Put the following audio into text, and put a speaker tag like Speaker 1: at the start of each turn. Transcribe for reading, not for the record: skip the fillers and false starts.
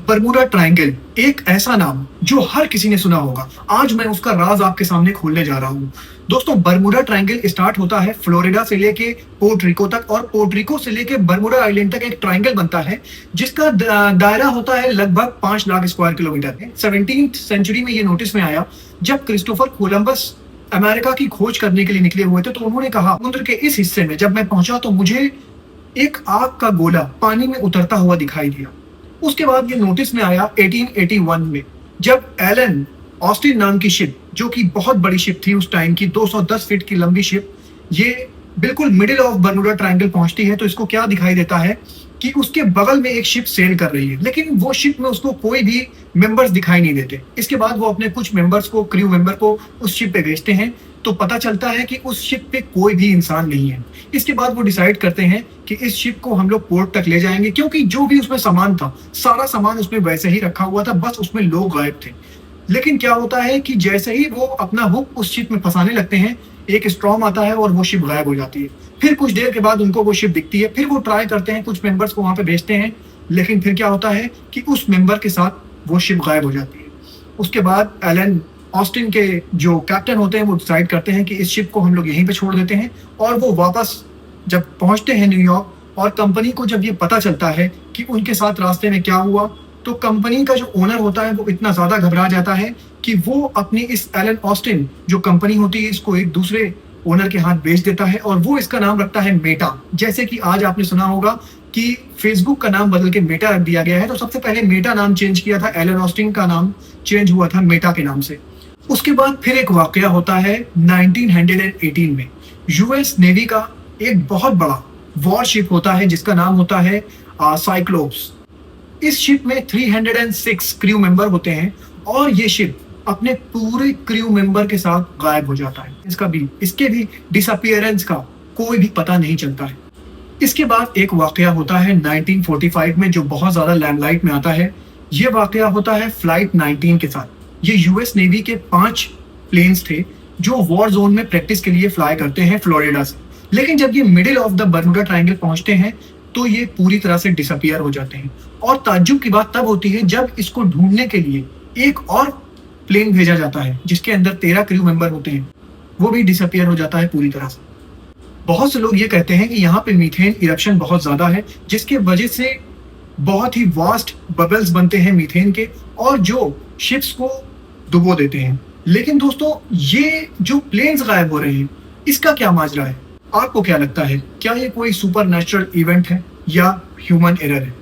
Speaker 1: Bermuda triangle, एक ऐसा नाम जो हर किसी ने सुना होगा। आज मैं उसका राज आपके सामने खोलने जा रहा हूँ। दोस्तों, बरमूडा ट्रायंगल स्टार्ट होता है फ्लोरिडा से लेके पोर्ट रिको तक, और पोर्ट रिको से लेके बरमूडा आइलैंड तक एक ट्रायंगल बनता है जिसका दायरा होता है लगभग 5 lakh square kilometre. 17th century में ये नोटिस में आया जब क्रिस्टोफर कोलंबस अमेरिका की खोज करने के लिए निकले हुए थे, तो उन्होंने कहा समुद्र के इस हिस्से में जब मैं पहुंचा तो मुझे एक आग का गोला पानी में उतरता हुआ दिखाई दिया। उसके बाद ये नोटिस में आया 1881 में, जब एलन ऑस्टिन नाम की शिप, जो कि बहुत बड़ी शिप थी उस टाइम की, 210 फीट की लंबी शिप, ये बिल्कुल मिडिल ऑफ बरमूडा ट्रायंगल पहुंचती है। तो इसको क्या दिखाई देता है कि उसके बगल में एक शिप सेल कर रही है, लेकिन वो शिप में उसको कोई भी मेंबर्स दिखाई नहीं देते। इसके बाद वो अपने कुछ मेंबर्स को, क्रू मेंबर को उस शिप पे भेजते हैं, तो पता चलता है कि उस शिप पे कोई भी इंसान नहीं है। इसके बाद वो डिसाइड करते हैं कि इस शिप को हम लोग पोर्ट तक ले जाएंगे, क्योंकि जो भी उसमें सामान था, सारा सामान उसमें वैसे ही रखा हुआ था, बस उसमें लोग गायब थे। लेकिन क्या होता है कि जैसे ही वो अपना हुक उस शिप में फंसाने लगते हैं, एक स्टॉर्म आता है और वो शिप गायब हो जाती है। फिर कुछ देर के बाद उनको वो शिप दिखती है, फिर वो ट्राई करते हैं, कुछ मेंबर्स को वहां पे भेजते हैं, लेकिन फिर क्या होता है कि उस मेंबर के साथ वो शिप गायब हो जाती है। उसके बाद एलन ऑस्टिन के जो कैप्टन होते हैं वो डिसाइड करते हैं कि इस शिप को हम लोग यहीं पे छोड़ देते हैं, और वो वापस जब पहुंचते हैं न्यूयॉर्क, और कंपनी को जब ये पता चलता है कि उनके साथ रास्ते में क्या हुआ, तो कंपनी का जो ओनर होता है वो इतना ज्यादा घबरा जाता है कि वो अपनी इस एलन ऑस्टिन जो कंपनी होती है इसको एक दूसरे ओनर के हाथ बेच देता है, और वो इसका नाम रखता है मेटा। जैसे कि आज आपने सुना होगा कि फेसबुक का नाम बदल के मेटा रख दिया गया है, तो सबसे पहले मेटा नाम चेंज किया था, एलन ऑस्टिन का नाम चेंज हुआ था मेटा के नाम से। उसके बाद फिर एक वाकया होता है 1918 में। यूएस नेवी का एक बहुत बड़ा वॉरशिप होता है जिसका नाम होता है साइक्लोप्स। इस शिप में 306 क्रू मेंबर होते हैं, और ये शिप अपने पूरे क्रू मेंबर के साथ गायब हो जाता है। इसके भी डिसअपीयरेंस का कोई भी पता नहीं चलता है। इसके बाद एक वाकया होता है 1945 में जो बहुत ज्यादा लैंडलाइट में आता है। ये वाकया होता है फ्लाइट 19 के साथ। ये यूएस नेवी के 5 प्लेन्स थे जो वॉर जोन में प्रैक्टिस के लिए फ्लाई करते हैं फ्लोरिडा से, लेकिन जब ये middle of the Bermuda triangle पहुंचते हैं तो ये पूरी तरह से डिसअपीयर हो जाते हैं। और ताज्जुब की बात तब होती है जब इसको ढूंढने के लिए एक और प्लेन भेजा जाता है जिसके अंदर 13 क्रू मेंबर होते हैं, वो भी डिसअपीयर हो जाता है पूरी तरह से। बहुत से लोग ये कहते हैं कि यहाँ पे मीथेन इरप्शन बहुत ज्यादा है, जिसके वजह से बहुत ही वास्ट बबल्स बनते हैं मीथेन के, और जो शिप्स को डुबो देते हैं। लेकिन दोस्तों, ये जो प्लेन्स गायब हो रहे हैं, इसका क्या माजरा है? आपको क्या लगता है? क्या ये कोई सुपर नेचुरल इवेंट है या ह्यूमन एरर है?